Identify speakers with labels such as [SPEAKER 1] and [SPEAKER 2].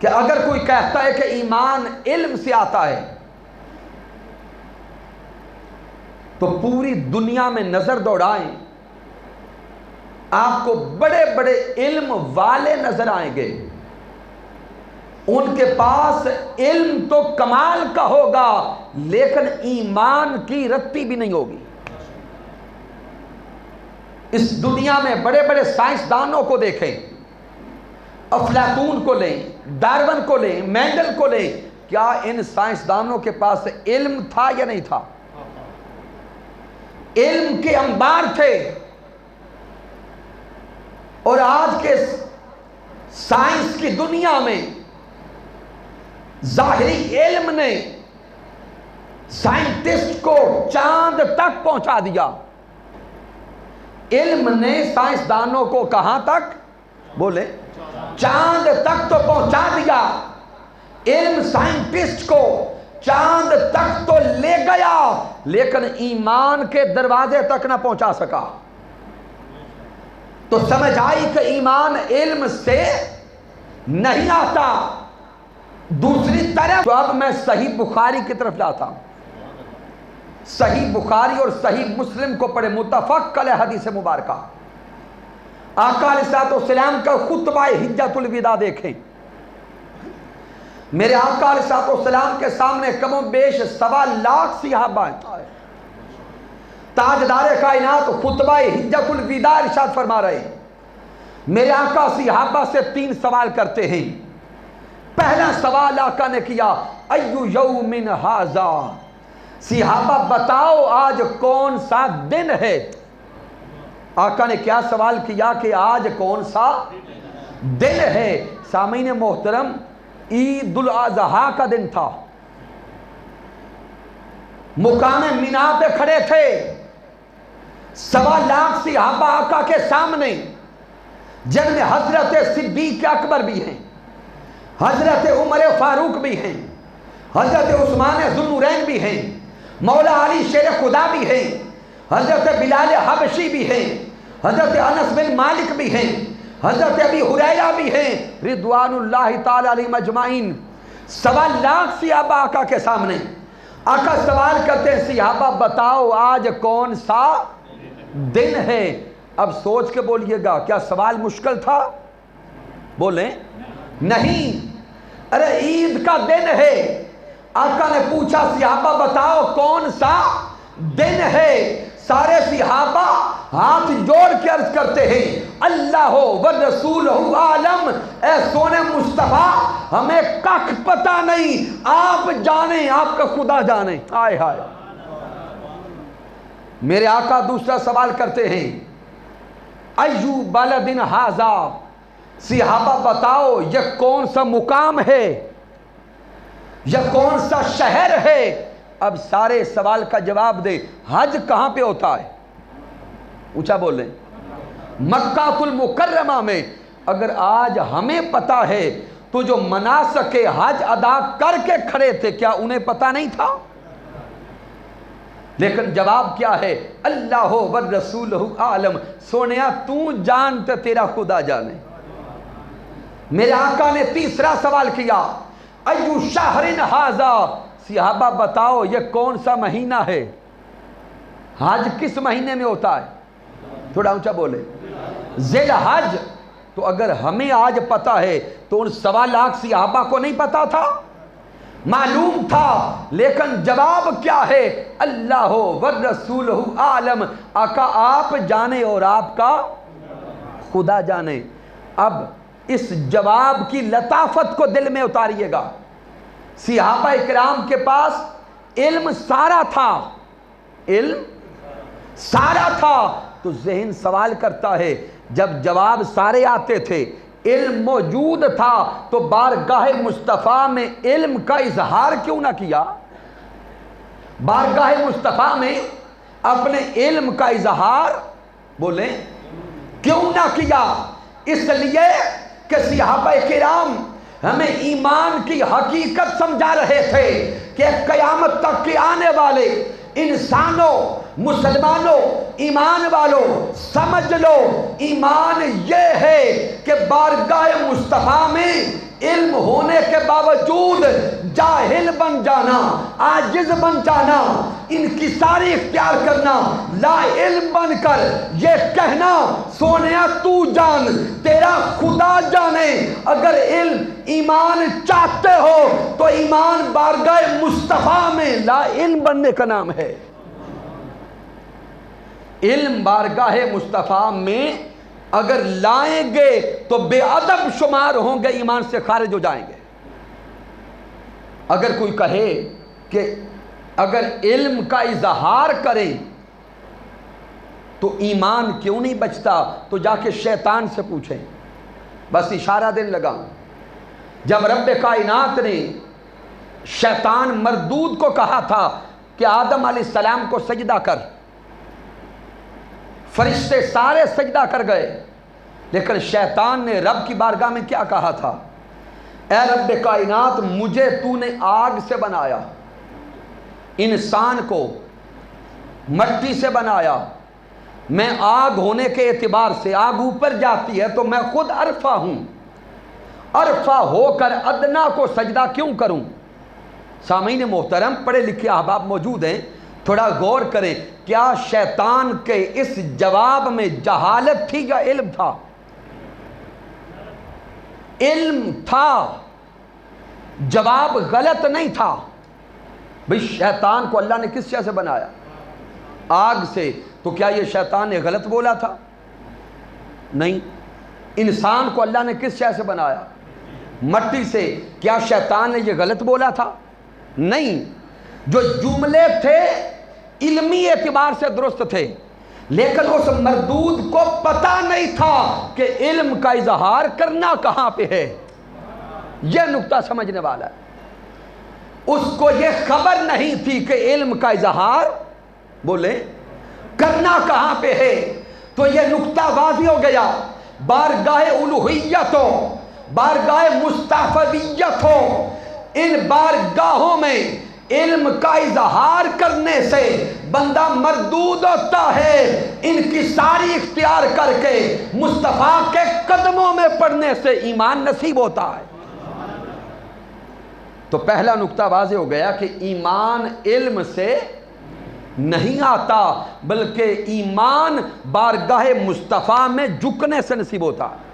[SPEAKER 1] کہ اگر کوئی کہتا ہے کہ ایمان علم سے آتا ہے تو پوری دنیا میں نظر دوڑائیں، آپ کو بڑے بڑے علم والے نظر آئیں گے، ان کے پاس علم تو کمال کا ہوگا لیکن ایمان کی رتی بھی نہیں ہوگی۔ اس دنیا میں بڑے بڑے سائنسدانوں کو دیکھیں، افلاطون کو لیں، ڈارون کو لیں، مینڈل کو لیں، کیا ان سائنسدانوں کے پاس علم تھا یا نہیں تھا؟ علم کے انبار تھے، اور آج کے سائنس کی دنیا میں ظاہری علم نے سائنٹسٹ کو چاند تک پہنچا دیا۔ علم نے سائنسدانوں کو کہاں تک؟ بولے، چاند تک تو پہنچا دیا۔ علم سائنٹسٹ کو چاند تک تو لے گیا لیکن ایمان کے دروازے تک نہ پہنچا سکا۔ تو سمجھ آئی کہ ایمان علم سے نہیں آتا۔ دوسری طرف تو اب میں صحیح بخاری کی طرف جاتا ہوں۔ صحیح بخاری اور صحیح مسلم کو پڑھے، متفق علیہ حدیث مبارکہ۔ آقا علیہ السلام کا خطبہ حجۃ الوداع دیکھیں۔ میرے آقا علیہ السلام کے سامنے کم و بیش 1.25 لاکھ صحابہ ہیں۔ تاجدار کائنات خطبہ حجۃ الوداع ارشاد فرما رہے ہیں۔ میرے آقا صحابہ سے 3 سوال کرتے ہیں۔ پہلا سوال آقا نے کیا، ایو یوم ھذا، صحابہ بتاؤ آج کون سا دن ہے؟ آقا نے کیا سوال کیا کہ آج کون سا دن ہے؟ سامعین محترم، عید الاضحیٰ کا دن تھا۔ مقام مینا پہ کھڑے تھے 1.25 لاکھ صحابہ آقا کے سامنے، جن میں حضرت صدیق اکبر بھی ہیں، حضرت عمر فاروق بھی ہیں، حضرت عثمان ذو النورین بھی ہیں، مولا علی شیر خدا بھی ہیں، حضرت بلال حبشی بھی ہیں، حضرت انس بن مالک بھی ہیں، حضرت ابی ہریرہ بھی ہیں، رضوان اللہ تعالی علیہم اجمعین۔ 1.25 لاکھ صحابہ آقا کے سامنے۔ آقا سوال کرتے ہیں، صحابہ بتاؤ آج کون سا دن ہے؟ اب سوچ کے بولیے گا، کیا سوال مشکل تھا؟ بولیں نہیں، ارے عید کا دن ہے۔ آقا نے پوچھا صحابہ بتاؤ کون سا دن ہے؟ سارے صحابہ ہاتھ جوڑ کے عرض کرتے ہیں، اللہ والرسولہ عالم، اے سونے مصطفیٰ ہمیں ککھ پتہ نہیں، آپ جانیں، آپ کا خدا جانے۔ آئے ہائے۔ میرے آقا دوسرا سوال کرتے ہیں، ایو بلد ھذا، صحابہ بتاؤ یہ کون سا مقام ہے، یہ کون سا شہر ہے؟ اب سارے سوال کا جواب دے، حج کہاں پہ ہوتا ہے؟ اونچا بولیں، مکہ المکرمہ میں۔ اگر آج ہمیں پتا ہے تو جو مناسک حج ادا کر کے کھڑے تھے کیا انہیں پتا نہیں تھا؟ لیکن جواب کیا ہے؟ اللہ والرسولہ عالم، سونیا تو جانتے تیرا خدا جانے۔ میرے آقا نے تیسرا سوال کیا، ایو شہر ھذا، صحابہ بتاؤ یہ کون سا مہینہ ہے؟ حج کس مہینے میں ہوتا ہے؟ تھوڑا اونچا بولے، ذی الحج۔ تو اگر ہمیں آج پتا ہے تو ان 1.25 لاکھ صحابہ کو نہیں پتا تھا؟ معلوم تھا، لیکن جواب کیا ہے؟ اللہ والرسولہ عالم، آقا آپ جانے اور آپ کا خدا جانے۔ اب اس جواب کی لطافت کو دل میں اتاریے گا۔ صحابہ کرام کے پاس علم سارا تھا، علم سارا تھا، تو ذہن سوال کرتا ہے جب جواب سارے آتے تھے، علم موجود تھا، تو بارگاہ مصطفیٰ میں علم کا اظہار کیوں نہ کیا؟ بارگاہ مصطفیٰ میں اپنے علم کا اظہار بولیں کیوں نہ کیا؟ اس لیے کہ صحابہ کرام ہمیں ایمان کی حقیقت سمجھا رہے تھے کہ قیامت تک کے آنے والے انسانوں مسلمانوں، ایمان والوں، سمجھ لو ایمان یہ ہے کہ بارگاہ مصطفیٰ میں علم ہونے کے باوجود جاہل بن جانا، عاجز بن جانا، انکساری اختیار کرنا، لا علم بن کر یہ کہنا سونیا تو جان تیرا خدا جانے۔ اگر علم ایمان چاہتے ہو تو ایمان بارگاہ مصطفیٰ میں لا علم بننے کا نام ہے۔ علم بارگاہ مصطفیٰ میں اگر لائیں گے تو بے ادب شمار ہوں گے، ایمان سے خارج ہو جائیں گے۔ اگر کوئی کہے کہ اگر علم کا اظہار کریں تو ایمان کیوں نہیں بچتا، تو جا کے شیطان سے پوچھیں۔ بس اشارہ دن لگا، جب رب کائنات نے شیطان مردود کو کہا تھا کہ آدم علیہ السلام کو سجدہ کر، فرشتے سارے سجدہ کر گئے، لیکن شیطان نے رب کی بارگاہ میں کیا کہا تھا؟ اے رب کائنات، مجھے تو نے آگ سے بنایا، انسان کو مٹی سے بنایا، میں آگ ہونے کے اعتبار سے آگ اوپر جاتی ہے تو میں خود عرفہ ہوں، عرفہ ہو کر ادنا کو سجدہ کیوں کروں؟ سامعین محترم، پڑھے لکھے احباب موجود ہیں، تھوڑا غور کریں، کیا شیطان کے اس جواب میں جہالت تھی یا علم تھا؟ علم تھا، جواب غلط نہیں تھا۔ بھئی شیطان کو اللہ نے کس شے سے بنایا؟ آگ سے، تو کیا یہ شیطان نے غلط بولا تھا؟ نہیں۔ انسان کو اللہ نے کس شے سے بنایا؟ مٹی سے، کیا شیطان نے یہ غلط بولا تھا؟ نہیں۔ جو جملے تھے علمی اعتبار سے درست تھے، لیکن اس مردود کو پتہ نہیں تھا کہ علم کا اظہار کرنا کہاں پہ ہے۔ یہ نقطہ سمجھنے والا ہے۔ اس کو یہ خبر نہیں تھی کہ علم کا اظہار بولے کرنا کہاں پہ ہے، تو یہ نقطہ واضح ہو گیا۔ بارگاہ الوہیت ہو، بارگاہ مستعفویت ہو، ان بارگاہوں میں علم کا اظہار کرنے سے بندہ مردود ہوتا ہے، انکساری اختیار کر کے مصطفیٰ کے قدموں میں پڑنے سے ایمان نصیب ہوتا ہے۔ تو پہلا نقطہ واضح ہو گیا کہ ایمان علم سے نہیں آتا، بلکہ ایمان بارگاہ مصطفیٰ میں جھکنے سے نصیب ہوتا ہے۔